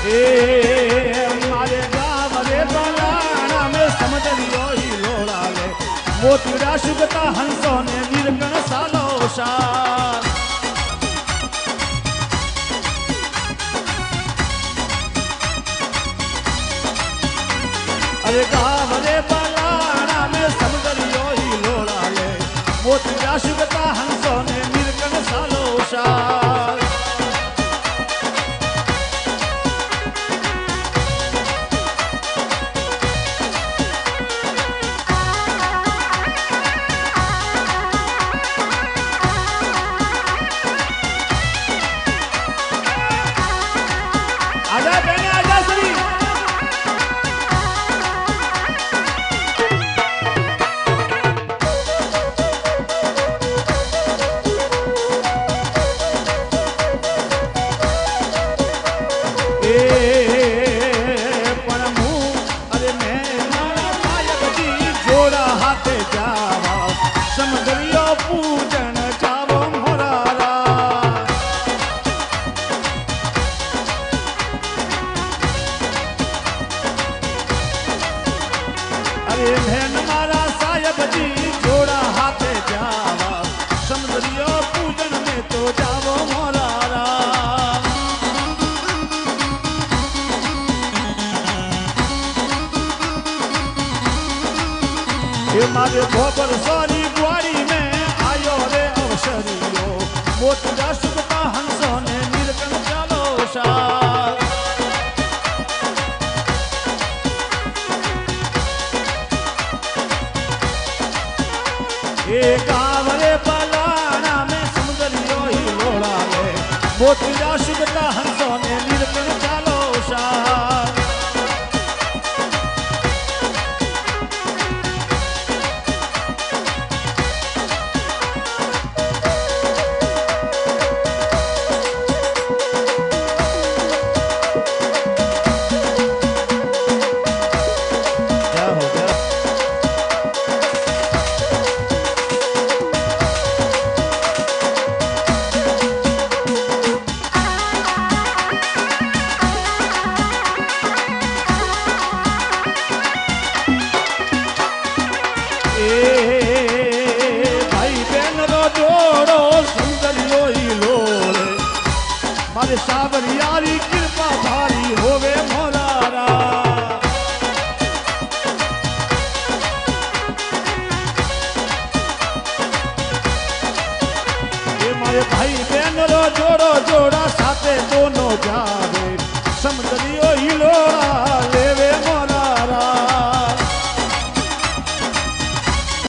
ए मारे गाँव रे बलाना में समझलियो ही लोड़ा ले मोतीरा शुगता हंसो ने निर्गण सालो साल अरे गाँव रे बलाना में समझलियो ही लोड़ा ले मोतीरा शुगता हंसो ने निर्गण सालो साल आजा बहने आजा सभी पूजन जावो मोरारा अरे बहन मारा साहेब जी जोड़ा हाथे जावा समझलियो पूजन में तो जावो मोरारा ये मारे भोबर सोनी गुआरी में आयो रे अवसरियो मोतीरा शुगता हंसो ने निर्गण चालो साल ए गाँव रे बलाना में समझलियो ही लोड़ा ले मोतीरा शुगता हंसो ने निर्गण चालो साल मारे सावरियारी कृपा भारी होवे मोरारा ये मारे भाई बहन रो जोड़ो जोड़ा साथे दोनों जावे समझलियो